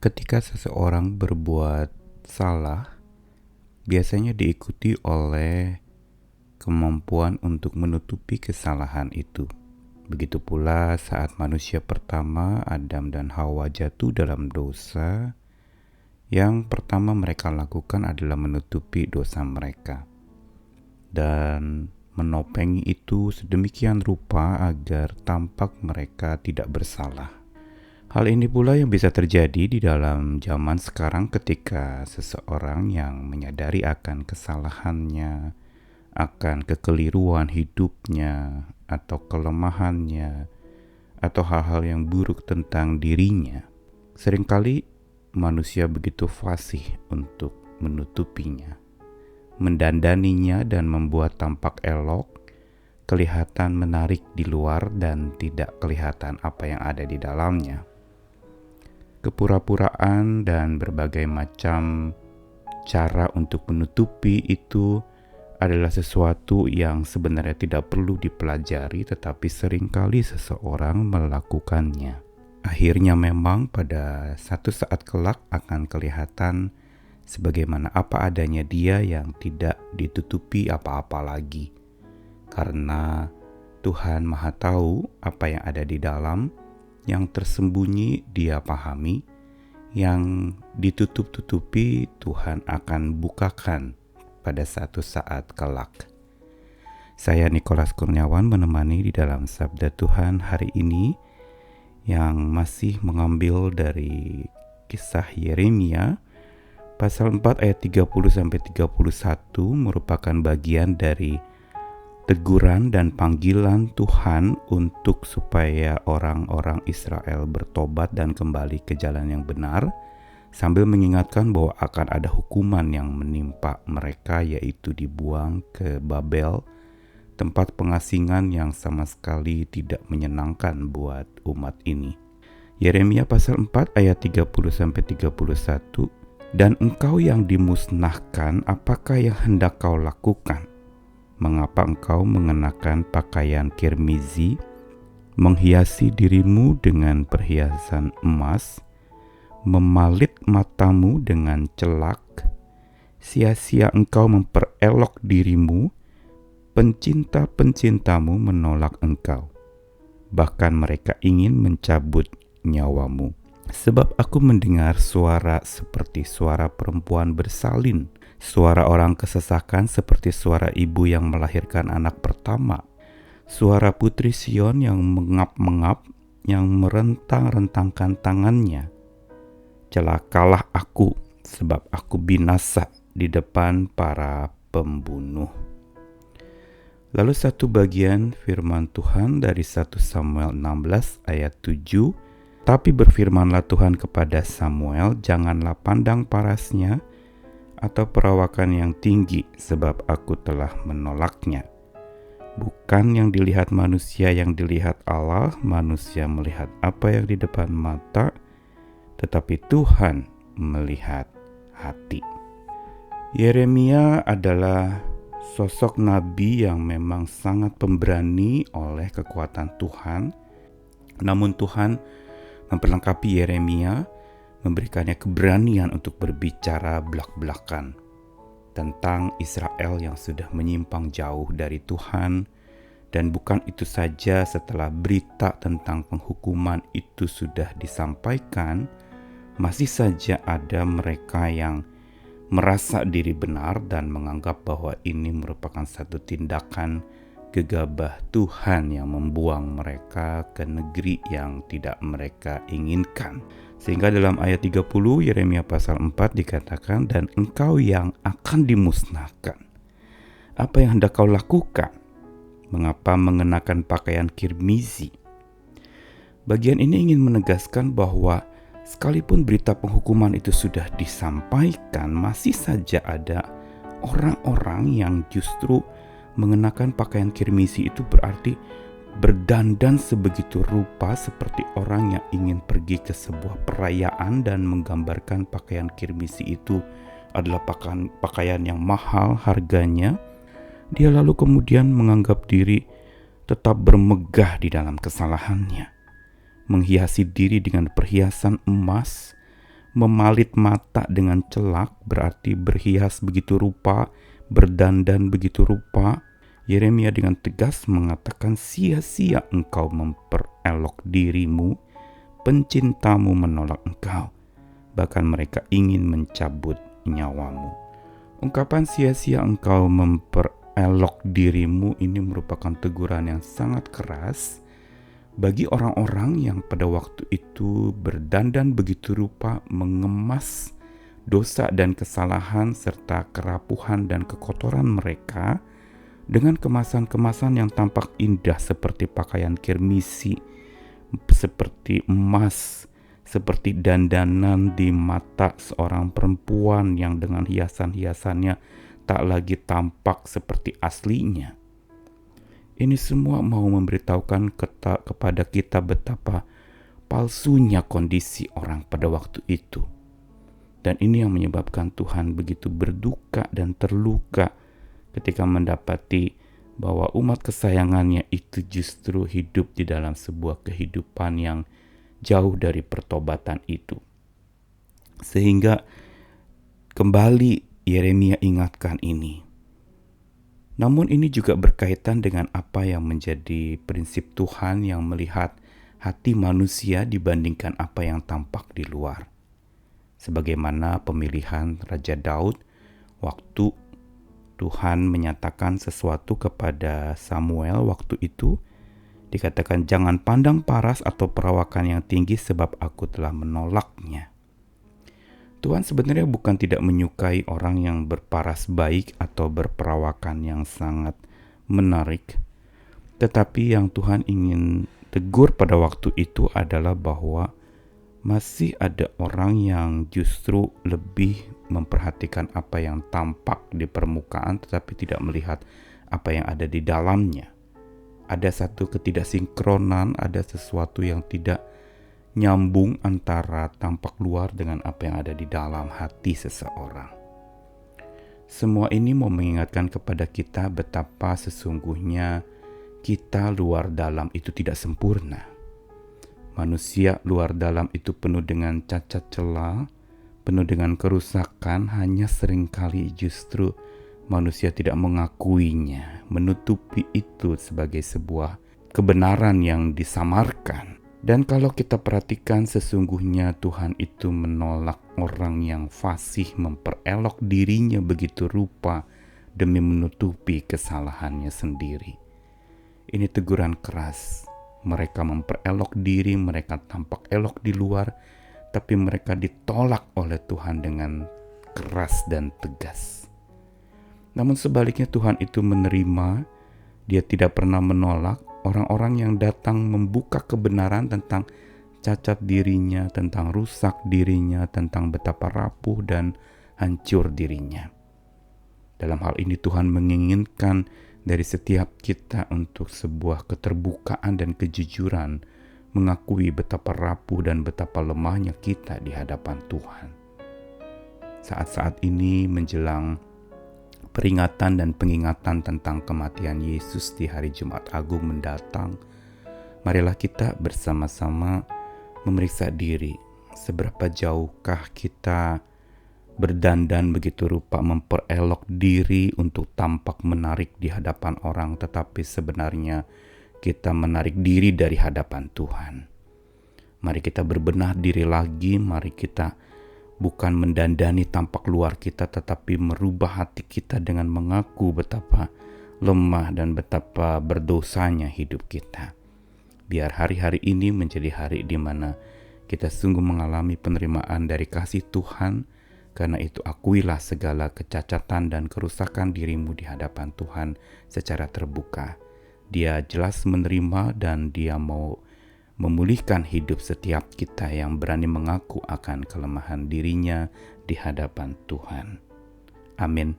Ketika seseorang berbuat salah, biasanya diikuti oleh kemampuan untuk menutupi kesalahan itu. Begitu pula saat manusia pertama, Adam dan Hawa, jatuh dalam dosa, yang pertama mereka lakukan adalah menutupi dosa mereka dan menopeng itu sedemikian rupa agar tampak mereka tidak bersalah. Hal ini pula yang bisa terjadi di dalam zaman sekarang ketika seseorang yang menyadari akan kesalahannya, akan kekeliruan hidupnya, atau kelemahannya, atau hal-hal yang buruk tentang dirinya. Seringkali manusia begitu fasih untuk menutupinya, mendandaninya dan membuat tampak elok, kelihatan menarik di luar dan tidak kelihatan apa yang ada di dalamnya. Kepura-puraan dan berbagai macam cara untuk menutupi itu adalah sesuatu yang sebenarnya tidak perlu dipelajari, tetapi seringkali seseorang melakukannya. Akhirnya memang pada satu saat kelak akan kelihatan sebagaimana apa adanya dia yang tidak ditutupi apa-apa lagi. Karena Tuhan Maha Tahu apa yang ada di dalam, yang tersembunyi Dia pahami, yang ditutup-tutupi Tuhan akan bukakan pada satu saat kelak. Saya Nikolas Kurniawan menemani di dalam Sabda Tuhan hari ini yang masih mengambil dari kisah Yeremia pasal 4 ayat 30-31 merupakan bagian dari teguran dan panggilan Tuhan untuk supaya orang-orang Israel bertobat dan kembali ke jalan yang benar, sambil mengingatkan bahwa akan ada hukuman yang menimpa mereka, yaitu dibuang ke Babel, tempat pengasingan yang sama sekali tidak menyenangkan buat umat ini. Yeremia pasal 4 ayat 30-31, "Dan engkau yang dimusnahkan, apakah yang hendak kau lakukan? Mengapa engkau mengenakan pakaian kirmizi, menghiasi dirimu dengan perhiasan emas, memalit matamu dengan celak? Sia-sia engkau memperelok dirimu, pencinta-pencintamu menolak engkau, bahkan mereka ingin mencabut nyawamu. Sebab aku mendengar suara seperti suara perempuan bersalin, suara orang kesesakan seperti suara ibu yang melahirkan anak pertama, suara putri Sion yang mengap-mengap, yang merentang-rentangkan tangannya. Celakalah aku, sebab aku binasa di depan para pembunuh." Lalu satu bagian firman Tuhan dari 1 Samuel 16 ayat 7, "Tapi berfirmanlah Tuhan kepada Samuel, janganlah pandang parasnya atau perawakan yang tinggi, sebab aku telah menolaknya. Bukan yang dilihat manusia yang dilihat Allah, manusia melihat apa yang di depan mata, tetapi Tuhan melihat hati." Yeremia adalah sosok nabi yang memang sangat pemberani oleh kekuatan Tuhan. Namun Tuhan memperlengkapi Yeremia, memberikannya keberanian untuk berbicara belak-belakan tentang Israel yang sudah menyimpang jauh dari Tuhan. Dan bukan itu saja, setelah berita tentang penghukuman itu sudah disampaikan, masih saja ada mereka yang merasa diri benar dan menganggap bahwa ini merupakan satu tindakan gegabah Tuhan yang membuang mereka ke negeri yang tidak mereka inginkan. Sehingga dalam ayat 30 Yeremia pasal 4 dikatakan, "Dan engkau yang akan dimusnahkan, apa yang hendak kau lakukan? Mengapa mengenakan pakaian kirmizi?" Bagian ini ingin menegaskan bahwa sekalipun berita penghukuman itu sudah disampaikan, masih saja ada orang-orang yang justru mengenakan pakaian kirmizi. Itu berarti berdandan sebegitu rupa seperti orang yang ingin pergi ke sebuah perayaan dan menggambarkan pakaian kirmizi itu adalah pakaian yang mahal harganya. Dia lalu kemudian menganggap diri tetap bermegah di dalam kesalahannya, menghiasi diri dengan perhiasan emas, Memalit mata dengan celak berarti berhias begitu rupa, berdandan begitu rupa. Yeremia dengan tegas mengatakan, sia-sia engkau memperelok dirimu, pencintamu menolak engkau, bahkan mereka ingin mencabut nyawamu. Ungkapan sia-sia engkau memperelok dirimu ini merupakan teguran yang sangat keras bagi orang-orang yang pada waktu itu berdandan begitu rupa, mengemas dosa dan kesalahan serta kerapuhan dan kekotoran mereka dengan kemasan-kemasan yang tampak indah seperti pakaian kirmisi, seperti emas, seperti dandanan di mata seorang perempuan yang dengan hiasan-hiasannya tak lagi tampak seperti aslinya. Ini semua mau memberitahukan kepada kita betapa palsunya kondisi orang pada waktu itu. Dan ini yang menyebabkan Tuhan begitu berduka dan terluka ketika mendapati bahwa umat kesayangannya itu justru hidup di dalam sebuah kehidupan yang jauh dari pertobatan itu. Sehingga kembali Yeremia ingatkan ini. Namun ini juga berkaitan dengan apa yang menjadi prinsip Tuhan yang melihat hati manusia dibandingkan apa yang tampak di luar. Sebagaimana pemilihan Raja Daud, waktu Tuhan menyatakan sesuatu kepada Samuel waktu itu, dikatakan jangan pandang paras atau perawakan yang tinggi sebab aku telah menolaknya. Tuhan sebenarnya bukan tidak menyukai orang yang berparas baik atau berperawakan yang sangat menarik. Tetapi yang Tuhan ingin tegur pada waktu itu adalah bahwa masih ada orang yang justru lebih memperhatikan apa yang tampak di permukaan tetapi tidak melihat apa yang ada di dalamnya. Ada satu ketidaksinkronan, ada sesuatu yang tidak nyambung antara tampak luar dengan apa yang ada di dalam hati seseorang. Semua ini mau mengingatkan kepada kita betapa sesungguhnya kita luar dalam itu tidak sempurna. Manusia luar dalam itu penuh dengan cacat celah, penuh dengan kerusakan, hanya seringkali justru manusia tidak mengakuinya, menutupi itu sebagai sebuah kebenaran yang disamarkan. Dan kalau kita perhatikan sesungguhnya Tuhan itu menolak orang yang fasih memperelok dirinya begitu rupa demi menutupi kesalahannya sendiri. Ini teguran keras. Mereka memperelok diri, mereka tampak elok di luar, tapi mereka ditolak oleh Tuhan dengan keras dan tegas. Namun sebaliknya Tuhan itu menerima, Dia tidak pernah menolak orang-orang yang datang membuka kebenaran tentang cacat dirinya, tentang rusak dirinya, tentang betapa rapuh dan hancur dirinya. Dalam hal ini Tuhan menginginkan dari setiap kita untuk sebuah keterbukaan dan kejujuran, mengakui betapa rapuh dan betapa lemahnya kita di hadapan Tuhan. Saat-saat ini menjelang peringatan dan pengingatan tentang kematian Yesus di hari Jumat Agung mendatang, marilah kita bersama-sama memeriksa diri. Seberapa jauhkah kita berdandan begitu rupa memperelok diri untuk tampak menarik di hadapan orang, tetapi sebenarnya kita menarik diri dari hadapan Tuhan. Mari kita berbenah diri lagi, mari kita bukan mendandani tampak luar kita, tetapi merubah hati kita dengan mengaku betapa lemah dan betapa berdosanya hidup kita. Biar hari-hari ini menjadi hari di mana kita sungguh mengalami penerimaan dari kasih Tuhan. Karena itu akuilah segala kecacatan dan kerusakan dirimu di hadapan Tuhan secara terbuka. Dia jelas menerima dan Dia mau memulihkan hidup setiap kita yang berani mengaku akan kelemahan dirinya di hadapan Tuhan. Amin.